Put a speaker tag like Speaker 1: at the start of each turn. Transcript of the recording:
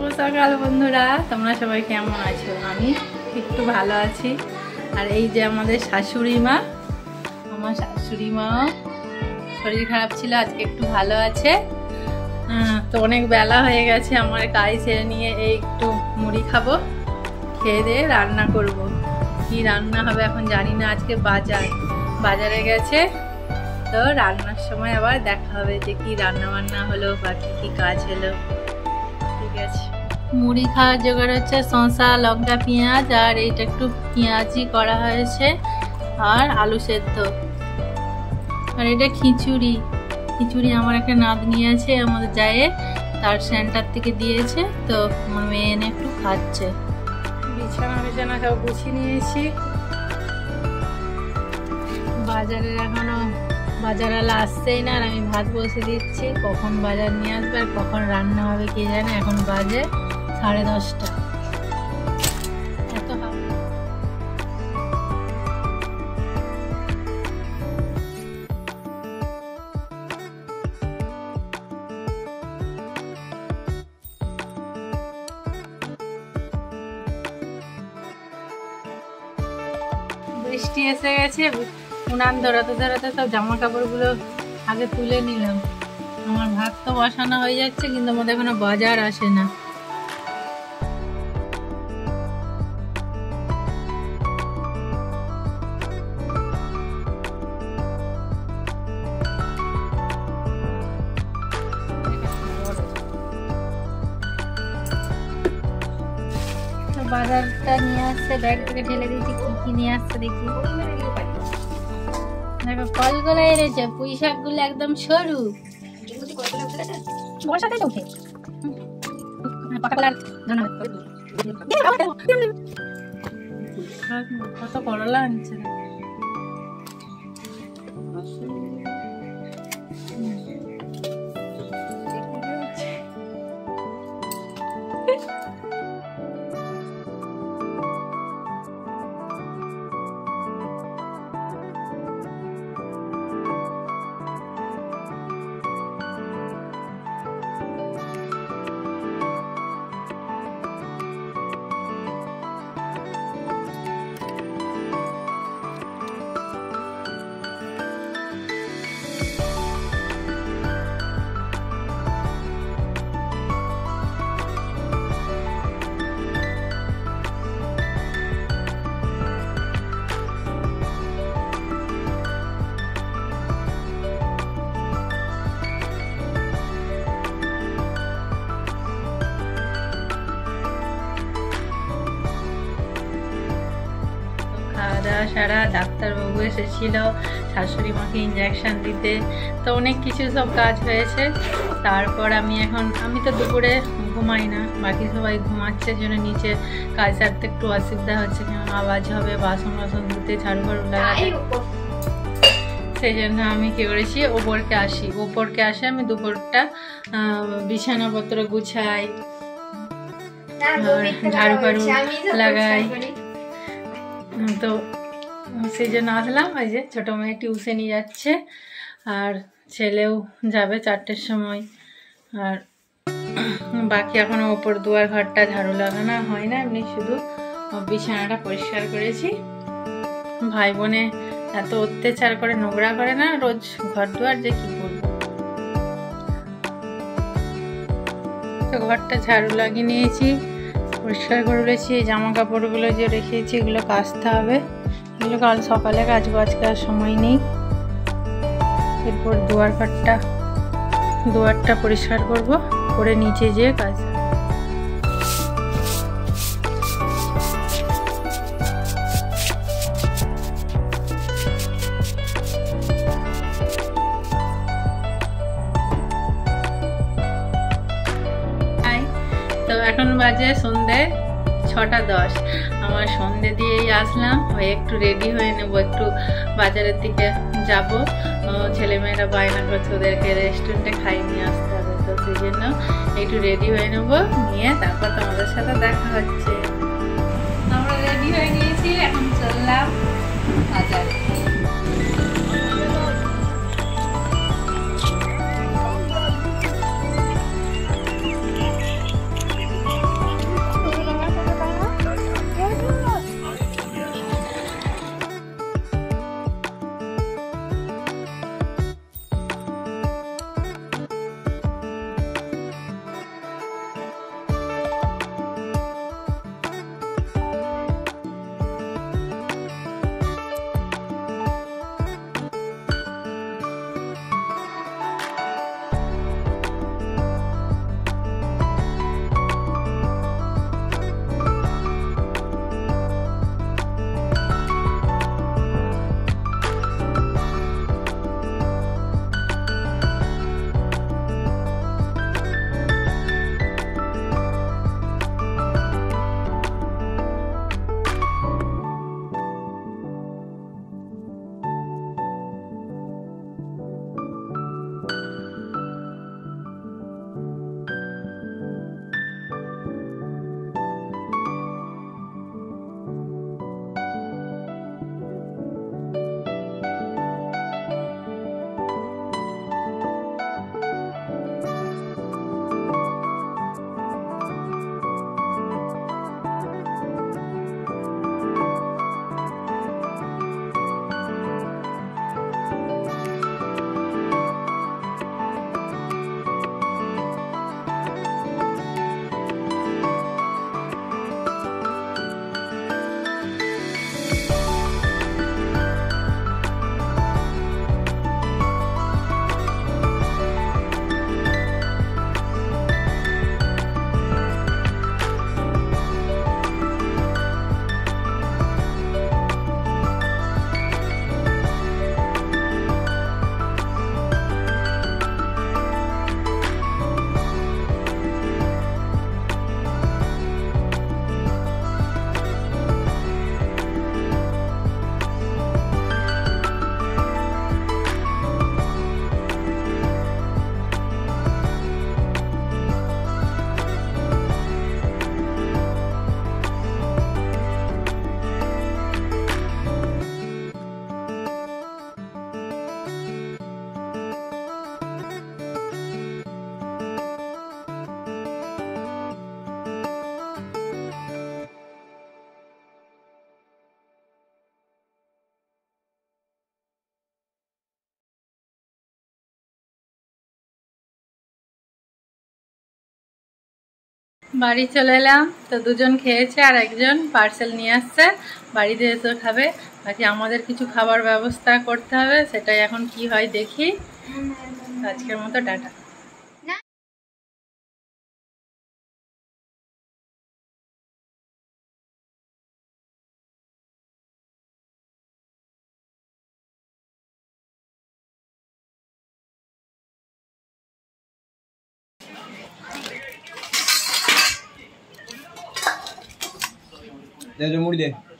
Speaker 1: সকাল বন্ধুরা, তোমরা সবাই কেমন আছো? আমি একটু ভালো আছি। আর এই যে আমাদের শাশুড়ি মা, আমার শাশুড়ি মা শরীর খারাপ ছিল, আজকে একটু ভালো আছে। তো অনেক বেলা হয়ে গেছে, আমার কাজ ছেড়ে নিয়ে এই একটু মুড়ি খাবো, খেয়ে দিয়ে রান্না করব। কি রান্না হবে এখন জানি না। আজকে বাজারে গেছে, তো রান্নার সময় আবার দেখা হবে যে কি রান্না বান্না হলো বা কি কাজ হলো। ঠিক আছে, মুড়ি খাওয়ার জোগাড় হচ্ছে শসা, লঙ্কা, পেঁয়াজ, আর এইটা একটু পেঁয়াজি করা হয়েছে, আর আলু সেদ্ধ। আর এটা খিচুড়ি আমার একটা নাতনি আছে আমাদের যায়, তার সেন্টার থেকে দিয়েছে, তো আমার মেয়ে এনে একটু খাচ্ছে। বিছানা সব গুছিয়ে নিয়েছি। বাজারের এখনো বাজারওয়ালা আসছেই না, আর আমি ভাত বসে দিচ্ছি। কখন বাজার নিয়ে আসবে আর কখন রান্না হবে কে জানে। এখন বাজে 10:30। এত বৃষ্টি এসে গেছে। উনান ধরাতে সব জামা কাপড়গুলো আগে তুলে নিলাম। আমার ভাত তো বসানো হয়ে যাচ্ছে, কিন্তু আমাদের এখনো বাজার আসে না। বাজারটা নিয়ে আসছে, ব্যাগ থেকে ঢেলে দিয়েছি। কি নিয়ে আসছে দেখি। দেখো কলগুলো এনেছে, পুঁই শাক গুলো একদম সরু। কত করলা আনছে। সারা ডাক্তারবাবু এসেছিল শাশুড়ি মাকে ইঞ্জেকশন দিতে, তো অনেক কিছু সব কাজ হয়েছে। তারপর আমি তো দুপুরে ঘুমাই না, বাকি সবাই ঘুমাচ্ছে জন্য নিচে কাজ সারতে একটু অসুবিধা হচ্ছে, কেন আওয়াজ হবে, বাসন ধুতে, ঝাড়ু লাগাতে। সেই জন্য আমি কি করেছি, ওপরকে আসি আমি দুপুরটা বিছানাপত্র গুছাই, ঝাড়ু লাগাই। তো সেই জন্য আসলাম। ওই যে ছোটো মেয়ে টিউশনি যাচ্ছে, আর ছেলেও যাবে 4টের সময়। আর বাকি এখনো ওপর দুয়ার ঘরটা ঝাড়ু লাগানো হয় না, এমনি শুধু বিছানাটা পরিষ্কার করেছি। ভাই বোনে এত অত্যাচার করে, নোংরা করে না রোজ ঘর দুয়ার, যে কি করবো। তো ঘরটা ঝাড়ু লাগিয়ে নিয়েছি, পরিষ্কার করে রয়েছি। এই জামা কাপড়গুলো যে রেখেছি এগুলো কাচতে হবে, এগুলো কাল সকালে কাচবো, আজকে আর সময় নেই। এরপর দুয়ারটা পরিষ্কার করবো, করে নিচে যেয়ে কাজ। তো এখন বাজে সন্ধে 6:10। আমার সন্ধে দিয়েই আসলাম, হয়ে একটু রেডি হয়ে নেবো, একটু বাজারের দিকে যাব। ছেলেমেয়েরা বায়না করছে ওদেরকে রেস্টুরেন্টে খাইয়ে নিয়ে আসতে হবে, তো সেই জন্য একটু রেডি হয়ে নেবো, নিয়ে তারপর তোমাদের সাথে দেখা হচ্ছে। আমরা রেডি হয়ে গিয়েছি, এখন চললাম বাজারে। বাড়ি চলে এলাম, তো দুজন খেয়েছে আর একজন পার্সেল নিয়ে আসছে, বাড়িতে এসে খাবে। বাকি আমাদের কিছু খাবার ব্যবস্থা করতে হবে, সেটাই এখন কি হয় দেখি। আজকের মতো টাটা।
Speaker 2: मुड़ी दे।